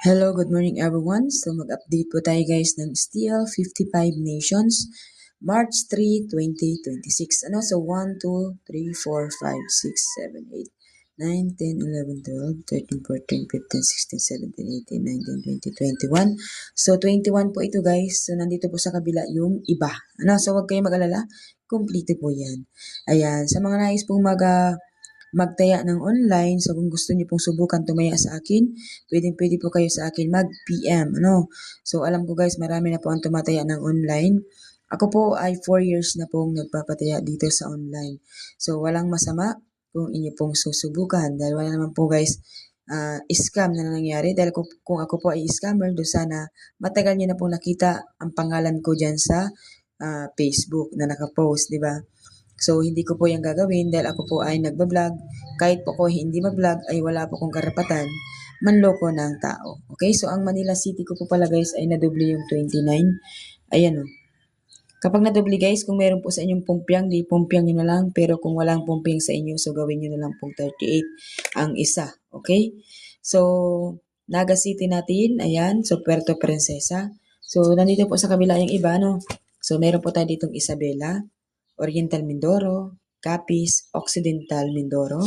Hello, good morning everyone. So mag-update po tayo guys ng Steel 55 Nations, March 3, 2026. So 1, 2, 3, 4, 5, 6, 7, 8, 9, 10, 11, 12, 13, 14, 15, 16, 17, 18, 19, 20, 21. So 21 po ito guys. So nandito po sa kabila yung iba. So wag kayong mag-alala. Complete po yan. Ayan. Sa mga nais pong magtaya ng online. So kung gusto niyo pong subukan tumaya sa akin, pwede po kayo sa akin mag-PM. So alam ko guys, marami na po ang tumataya ng online. Ako po ay 4 years na pong nagpapataya dito sa online. So walang masama kung inyo pong susubukan. Dahil wala naman po guys, scam na nangyari. Dahil kung ako po ay scammer, do sana matagal niyo na pong nakita ang pangalan ko dyan sa Facebook na nakapost, di ba? So, hindi ko po yung gagawin dahil ako po ay nagbablog. Kahit po ako hindi mag-vlog ay wala po kong karapatan manloko ng tao. Okay? So, ang Manila City ko po pala guys ay nadoble yung 29. Ayan o. Kapag nadoble guys, kung meron po sa inyong pumpyang, di pumpyang nyo na lang. Pero kung walang pumpyang sa inyo, so gawin nyo na lang pong 38 ang isa. Okay? So, Naga City natin. Ayan. So, Puerto Princesa. So, nandito po sa kabila yung iba, no? So, meron po tayo ditong Isabela, Oriental Mindoro, Capiz, Occidental Mindoro.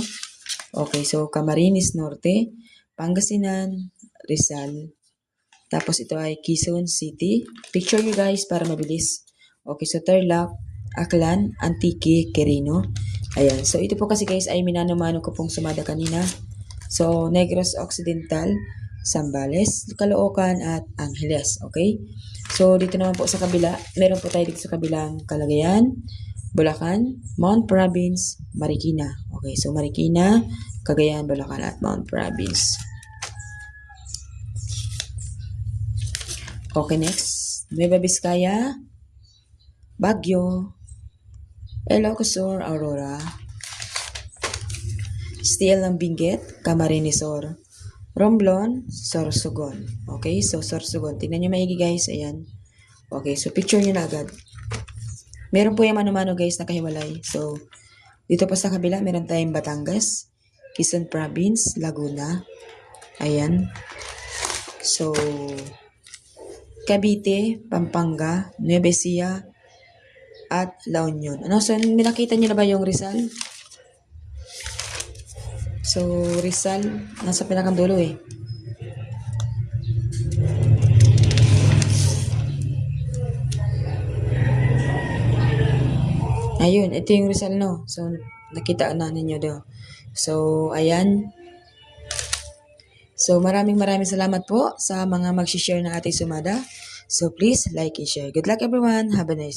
Okay, so Camarines Norte, Pangasinan, Rizal. Tapos ito ay Quezon City. Picture nyo guys para mabilis. Okay, so Tarlac, Aklan, Antique, Quirino. Ayan, so ito po kasi guys ay minano-mano ko pong sumada kanina. So Negros Occidental, Zambales, Caloocan at Angeles. Okay? So dito naman po sa kabila, meron po tayo dito sa kabilang Cagayan, Bulacan, Mount Province, Marikina. Okay, so Marikina, Cagayan, Bulacan at Mount Province. Okay, next. Nueva Vizcaya, Baguio, Ilocos Sur, Aurora, Steel ng Benguet, Camarines Sur, Romblon, Sorsogon. Okay, so Sorsogon. Tingnan nyo maigi guys. Ayan. Okay, so picture nyo na agad. Meron po yung mano-mano guys na kahiwalay. So, dito pa sa kabila, meron tayong Batangas, Quezon Province, Laguna. Ayan. So, Cavite, Pampanga, Nueva Ecija, at La Union. So, nakita nyo na ba yung Rizal? So, Rizal, nasa pinakadulo eh. Ayun, ito yung Rizal, no? So, nakita na ninyo daw. So, ayan. So, maraming salamat po sa mga mag-share ng ating sumada. So, please like and share. Good luck everyone. Have a nice day.